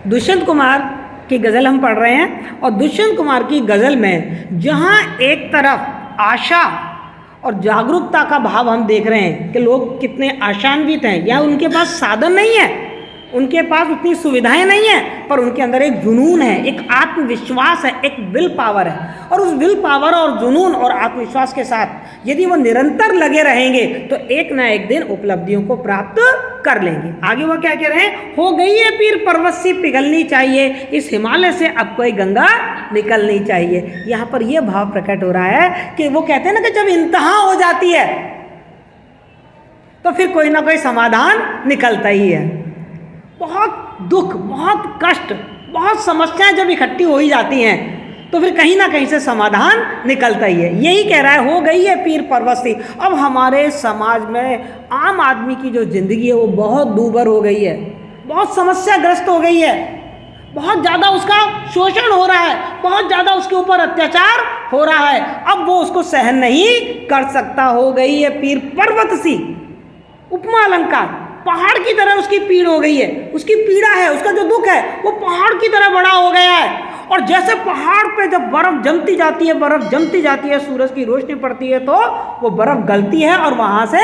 दुष्यंत कुमार की गज़ल हम पढ़ रहे हैं और दुष्यंत कुमार की गज़ल में जहाँ एक तरफ आशा और जागरूकता का भाव हम देख रहे हैं कि लोग कितने आशान्वित हैं, या उनके पास साधन नहीं है, उनके पास उतनी सुविधाएं नहीं है, पर उनके अंदर एक जुनून है, एक आत्मविश्वास है, एक विल पावर है। और उस विल पावर और जुनून और आत्मविश्वास के साथ यदि वो निरंतर लगे रहेंगे तो एक ना एक दिन उपलब्धियों को प्राप्त कर लेंगे। आगे वो क्या कह रहे हैं, हो गई है पीर पर्वत सी पिघलनी चाहिए, इस हिमालय से अब कोई गंगा निकलनी चाहिए। यहाँ पर यह भाव प्रकट हो रहा है कि वो कहते हैं ना कि जब इंतहा हो जाती है तो फिर कोई ना कोई समाधान निकलता ही है। बहुत दुख, बहुत कष्ट, बहुत समस्याएं जब इकट्ठी हो ही जाती हैं तो फिर कहीं ना कहीं से समाधान निकलता ही है। यही कह रहा है, हो गई है पीर पर्वत सी। अब हमारे समाज में आम आदमी की जो जिंदगी है वो बहुत दूभर हो गई है, बहुत समस्याग्रस्त हो गई है, बहुत ज़्यादा उसका शोषण हो रहा है, बहुत ज़्यादा उसके ऊपर अत्याचार हो रहा है। अब वो उसको सहन नहीं कर सकता। हो गई है पीर पर्वत सी, उपमा अलंकार, पहाड़ की तरह उसकी पीड़ हो गई है, उसकी पीड़ा है, उसका जो दुख है वो पहाड़ की तरह बड़ा हो गया है। और जैसे पहाड़ पे जब बर्फ जमती जाती है, बर्फ जमती जाती है, सूरज की रोशनी पड़ती है तो वो बर्फ गलती है और वहाँ से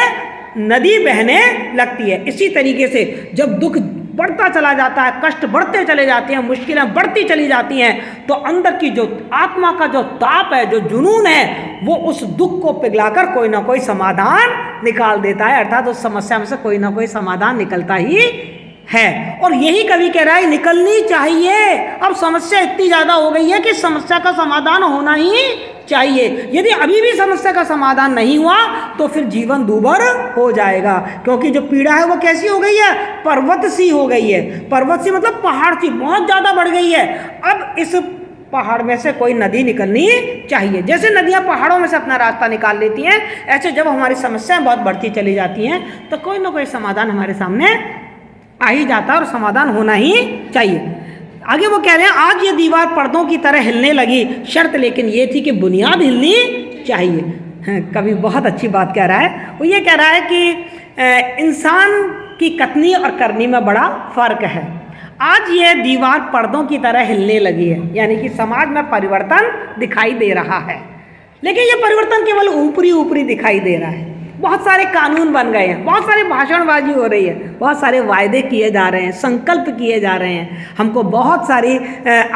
नदी बहने लगती है। इसी तरीके से जब दुख बढ़ता चला जाता है, कष्ट बढ़ते चले जाते हैं, मुश्किलें बढ़ती चली जाती हैं, तो अंदर की जो आत्मा का जो ताप है, जो जुनून है, वो उस दुख को पिघलाकर कोई ना कोई समाधान निकाल देता है। अर्थात उस समस्या में से कोई ना कोई समाधान निकलता ही है। और यही कवि कह रहा है, निकलनी चाहिए। अब समस्या इतनी ज़्यादा हो गई है कि समस्या का समाधान होना ही चाहिए। यदि अभी भी समस्या का समाधान नहीं हुआ तो फिर जीवन दूभर हो जाएगा, क्योंकि जो पीड़ा है वो कैसी हो गई है, पर्वत सी हो गई है। पर्वत सी मतलब पहाड़ सी, बहुत ज़्यादा बढ़ गई है। अब इस पहाड़ में से कोई नदी निकलनी चाहिए। जैसे नदियाँ पहाड़ों में से अपना रास्ता निकाल लेती हैं, ऐसे जब हमारी समस्याएं बहुत बढ़ती चली जाती हैं तो कोई ना कोई समाधान हमारे सामने आ ही जाता है और समाधान होना ही चाहिए। आगे वो कह रहे हैं, आज ये दीवार पर्दों की तरह हिलने लगी, शर्त लेकिन ये थी कि बुनियाद हिलनी चाहिए। कवि बहुत अच्छी बात कह रहा है। वो ये कह रहा है कि इंसान की कथनी और करनी में बड़ा फर्क है। आज ये दीवार पर्दों की तरह हिलने लगी है, यानी कि समाज में परिवर्तन दिखाई दे रहा है, लेकिन ये परिवर्तन केवल ऊपरी ऊपरी दिखाई दे रहा है। बहुत सारे कानून बन गए हैं, बहुत सारी भाषणबाजी हो रही है, बहुत सारे वायदे किए जा रहे हैं, संकल्प किए जा रहे हैं, हमको बहुत सारी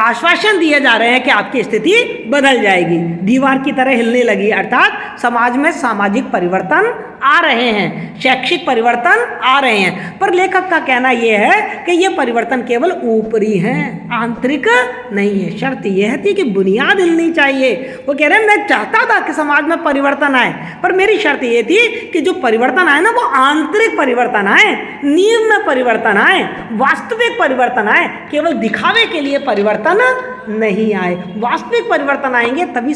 आश्वासन दिए जा रहे हैं कि आपकी स्थिति बदल जाएगी। दीवार की तरह हिलने लगी, अर्थात समाज में सामाजिक परिवर्तन आ रहे हैं, शैक्षिक परिवर्तन आ रहे हैं। पर लेखक का कहना यह है कि ये परिवर्तन केवल ऊपरी है, आंतरिक नहीं है। शर्त यह थी कि बुनियाद हिलनी चाहिए। वो कह रहे हैं, मैं चाहता था कि समाज में परिवर्तन आए, पर मेरी शर्त ये थी कि जो परिवर्तन आए ना वो आंतरिक परिवर्तन आए, नींव में परिवर्तन आए, वास्तविक परिवर्तन आए, केवल दिखावे के लिए परिवर्तन नहीं आए। वास्तविक परिवर्तन आएंगे तभी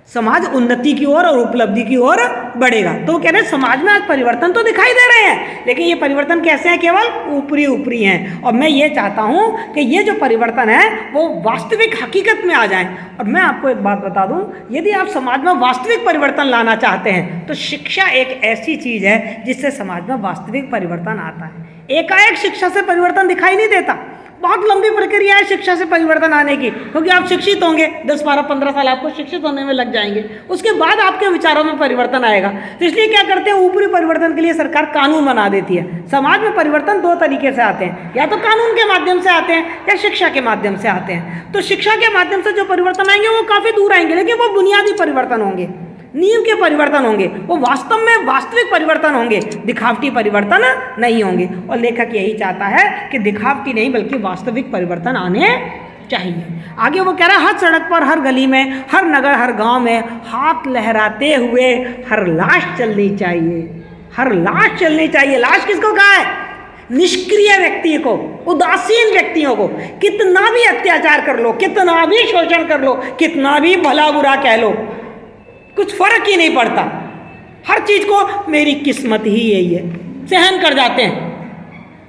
समाज उन्नति की ओर और उपलब्धि की ओर बढ़ेगा। तो कह रहे हैं समाज में आज परिवर्तन तो दिखाई दे रहे हैं, लेकिन ये परिवर्तन कैसे हैं, केवल ऊपरी ऊपरी हैं। और मैं ये चाहता हूँ कि ये जो परिवर्तन है वो वास्तविक हकीकत में आ जाए। और मैं आपको एक बात बता दूँ, यदि आप समाज में वास्तविक परिवर्तन लाना चाहते हैं तो शिक्षा एक ऐसी चीज़ है जिससे समाज में वास्तविक परिवर्तन आता है। एकाएक शिक्षा से परिवर्तन दिखाई नहीं देता, बहुत लंबी प्रक्रिया है शिक्षा से परिवर्तन आने की, क्योंकि आप शिक्षित होंगे, 10, 12, 15 साल आपको शिक्षित होने में लग जाएंगे, उसके बाद आपके विचारों में परिवर्तन आएगा। तो इसलिए क्या करते हैं, ऊपरी परिवर्तन के लिए सरकार कानून बना देती है। समाज में परिवर्तन दो तरीके से आते हैं, या तो कानून के माध्यम से आते हैं या शिक्षा के माध्यम से आते हैं। तो शिक्षा के माध्यम से जो परिवर्तन आएंगे वो काफ़ी दूर आएंगे, लेकिन वो बुनियादी परिवर्तन होंगे, नींव के परिवर्तन होंगे, वो वास्तव में वास्तविक परिवर्तन होंगे, दिखावटी परिवर्तन नहीं होंगे। और लेखक यही चाहता है कि दिखावटी नहीं बल्कि वास्तविक परिवर्तन आने चाहिए। आगे वो कह रहा है, हर सड़क पर, हर गली में, हर नगर, हर गांव में हाथ लहराते हुए हर लाश चलनी चाहिए, हर लाश चलनी चाहिए। लाश किसको कहा है, निष्क्रिय व्यक्ति को, उदासीन व्यक्तियों को। कितना भी अत्याचार कर लो, कितना भी शोषण कर लो, कितना भी भला बुरा कह लो, कुछ फर्क ही नहीं पड़ता। हर चीज को मेरी किस्मत ही यही है, सहन कर जाते हैं,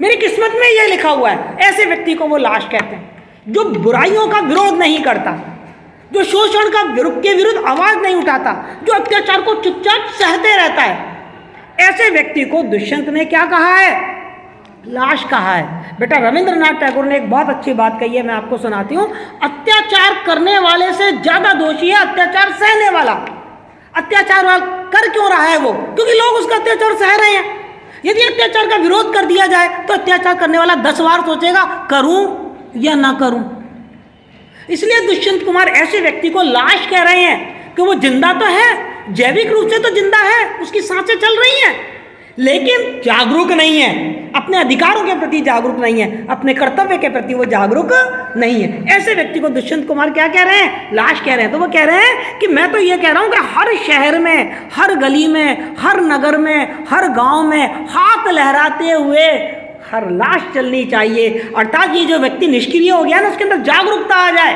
मेरी किस्मत में यह लिखा हुआ है। ऐसे व्यक्ति को वो लाश कहते हैं, जो बुराइयों का विरोध नहीं करता, जो शोषण के विरुद्ध आवाज नहीं उठाता, जो अत्याचार को चुपचाप सहते रहता है। ऐसे व्यक्ति को दुष्यंत ने क्या कहा है, लाश कहा है। बेटा रविंद्रनाथ टैगोर ने एक बहुत अच्छी बात कही है, मैं आपको सुनाती हूँ। अत्याचार करने वाले से ज्यादा दोषी है अत्याचार सहने वाला। अत्याचार कर क्यों रहा है वो? क्योंकि लोग उसका अत्याचार सह रहे हैं। यदि अत्याचार का विरोध कर दिया जाए तो अत्याचार करने वाला 10 बार सोचेगा करूं या ना करूं। इसलिए दुष्यंत कुमार ऐसे व्यक्ति को लाश कह रहे हैं कि वो जिंदा तो है, जैविक रूप से तो जिंदा है, उसकी सांसें चल रही हैं, लेकिन जागरूक नहीं है, अपने अधिकारों के प्रति जागरूक नहीं है, अपने कर्तव्य के प्रति वो जागरूक नहीं है। ऐसे व्यक्ति को दुष्यंत कुमार क्या कह रहे हैं? लाश कह रहे हैं। तो वो कह रहे हैं कि मैं तो ये कह रहा हूं कि हर शहर में, हर गली में, हर नगर में, हर गांव में हाथ लहराते हुए हर लाश चलनी चाहिए। अर्थात ये जो व्यक्ति निष्क्रिय हो गया ना, उसके अंदर जागरूकता आ जाए।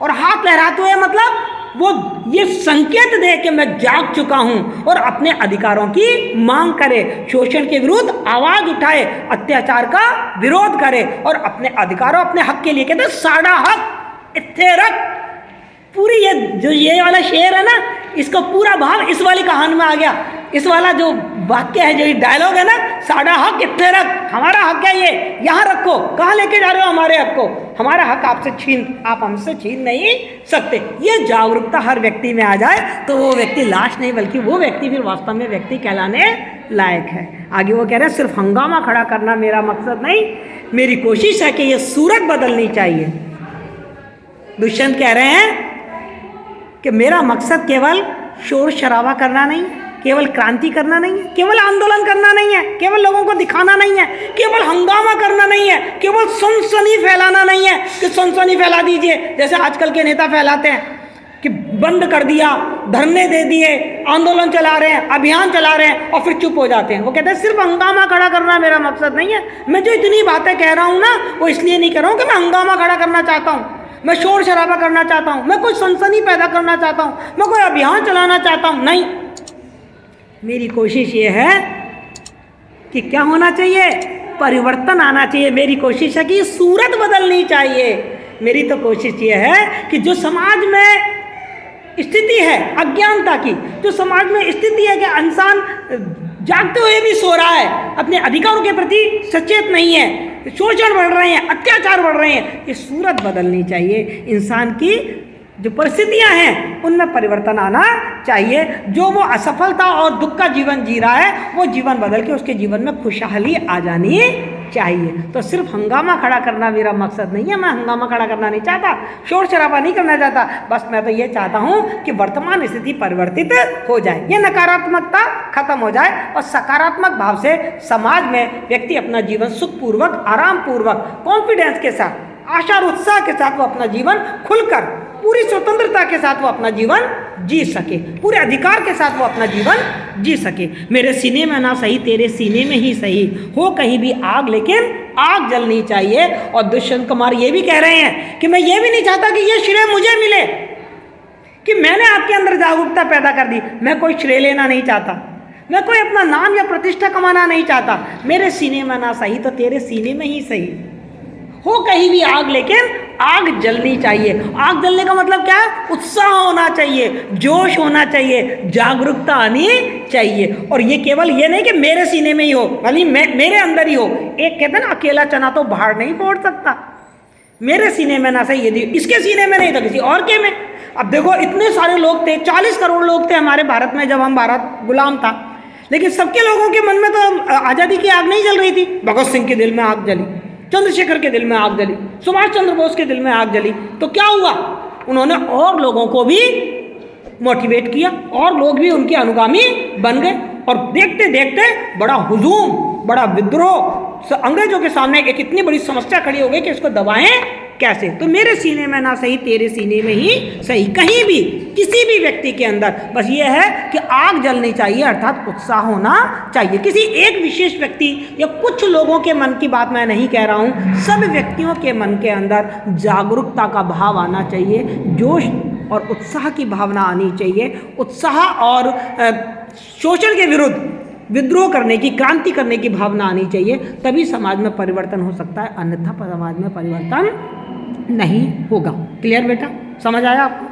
और हाथ लहराते हुए मतलब वो ये संकेत दे कि मैं जाग चुका हूं और अपने अधिकारों की मांग करे, शोषण के विरुद्ध आवाज उठाए, अत्याचार का विरोध करे और अपने अधिकारों, अपने हक के लिए कहते हैं साड़ा हक इत्थे रख। पूरी ये वाला शेर है ना, इसका पूरा भाव इस वाली कहानी में आ गया। इस वाला जो वाक्य है, जो डायलॉग है ना, साड़ा हक इत्थे रख, हमारा हक है ये, यहाँ रखो। कहाँ लेके जा रहे हो हमारे हक को? हमारा हक आप हमसे छीन नहीं सकते। ये जागरूकता हर व्यक्ति में आ जाए तो वो व्यक्ति लाश नहीं, बल्कि वो व्यक्ति फिर वास्तव में व्यक्ति कहलाने लायक है। आगे वो कह रहे हैं सिर्फ हंगामा खड़ा करना मेरा मकसद नहीं, मेरी कोशिश है कि ये सूरत बदलनी चाहिए। दुष्यंत कह रहे हैं कि मेरा मकसद केवल शोर शराबा करना नहीं है, केवल क्रांति करना नहीं है, केवल आंदोलन करना नहीं है, केवल लोगों को दिखाना नहीं है, केवल हंगामा करना नहीं है, केवल सनसनी फैलाना नहीं है कि सनसनी फैला दीजिए जैसे आजकल के नेता फैलाते हैं कि बंद कर दिया, धरने दे दिए, आंदोलन चला रहे हैं, अभियान चला रहे हैं और फिर चुप हो जाते हैं। वो कहते हैं सिर्फ हंगामा खड़ा करना मेरा मकसद नहीं है। मैं जो इतनी बातें कह रहा हूँ ना, वो इसलिए नहीं कह रहा हूँ कि मैं हंगामा खड़ा करना चाहता हूँ, मैं शोर शराबा करना चाहता हूँ, मैं कोई सनसनी पैदा करना चाहता हूँ, मैं कोई अभियान चलाना चाहता हूँ। नहीं, मेरी कोशिश ये है कि क्या होना चाहिए? परिवर्तन आना चाहिए। मेरी कोशिश है कि सूरत बदलनी चाहिए। मेरी तो कोशिश ये है कि जो समाज में स्थिति है अज्ञानता की, जो समाज में स्थिति है कि इंसान जागते हुए भी सो रहा है, अपने अधिकारों के प्रति सचेत नहीं है, शोषण बढ़ रहे हैं, अत्याचार बढ़ रहे हैं, ये सूरत बदलनी चाहिए। इंसान की जो परिस्थितियां हैं उनमें परिवर्तन आना चाहिए। जो वो असफलता और दुख का जीवन जी रहा है, वो जीवन बदल के उसके जीवन में खुशहाली आ जानी चाहिए। तो सिर्फ हंगामा खड़ा करना मेरा मकसद नहीं है। मैं हंगामा खड़ा करना नहीं चाहता, शोर शराबा नहीं करना चाहता। बस मैं तो ये चाहता हूँ कि वर्तमान स्थिति परिवर्तित हो जाए, ये नकारात्मकता खत्म हो जाए और सकारात्मक भाव से समाज में व्यक्ति अपना जीवन सुखपूर्वक, आरामपूर्वक, कॉन्फिडेंस के साथ, आशा और उत्साह के साथ वो अपना जीवन खुलकर, पूरी स्वतंत्रता के साथ वो अपना जीवन जी सके, पूरे अधिकार के साथ वो अपना जीवन जी सके। मेरे सीने में ना सही तेरे सीने में ही सही, हो कहीं भी आग लेकिन आग जलनी चाहिए। और दुष्यंत कुमार ये भी कह रहे हैं कि मैं ये भी नहीं चाहता कि ये श्रेय मुझे मिले, कि मैंने आपके अंदर जागरूकता पैदा कर दी। मैं कोई श्रेय लेना नहीं चाहता, मैं कोई अपना नाम या प्रतिष्ठा कमाना नहीं चाहता। मेरे सीने में ना सही तो तेरे सीने में ही सही, हो कहीं भी आग लेकिन आग जलनी चाहिए। आग जलने का मतलब क्या है? उत्साह होना चाहिए, जोश होना चाहिए, जागरूकता आनी चाहिए। और ये केवल ये नहीं कि मेरे सीने में ही हो, भले मेरे अंदर ही हो। एक कहते हैं ना, अकेला चना तो बाहर नहीं फोड़ सकता। मेरे सीने में ना सही, यदि इसके सीने में नहीं तो किसी और के में। अब देखो, इतने सारे लोग थे, 40 करोड़ लोग थे हमारे भारत में जब हम भारत गुलाम था, लेकिन सबके लोगों के मन में तो आज़ादी की आग नहीं जल रही थी। भगत सिंह के दिल में आग जली, चंद्रशेखर के दिल में आग जली, सुभाष चंद्र बोस के दिल में आग जली। तो क्या हुआ? उन्होंने और लोगों को भी मोटिवेट किया और लोग भी उनके अनुगामी बन गए। और देखते देखते बड़ा हुजूम, बड़ा विद्रोह, अंग्रेजों के सामने एक इतनी बड़ी समस्या खड़ी हो गई कि इसको दबाएं कैसे। तो मेरे सीने में ना सही तेरे सीने में ही सही, कहीं भी किसी भी व्यक्ति के अंदर बस ये है कि आग जलनी चाहिए, अर्थात उत्साह होना चाहिए। किसी एक विशेष व्यक्ति या कुछ लोगों के मन की बात मैं नहीं कह रहा हूँ, सब व्यक्तियों के मन के अंदर जागरूकता का भाव आना चाहिए, जोश और उत्साह की भावना आनी चाहिए। उत्साह और शोषण के विरुद्ध विद्रोह करने की, क्रांति करने की भावना आनी चाहिए, तभी समाज में परिवर्तन हो सकता है, अन्यथा समाज में परिवर्तन नहीं होगा। क्लियर बेटा? समझ आया आपको?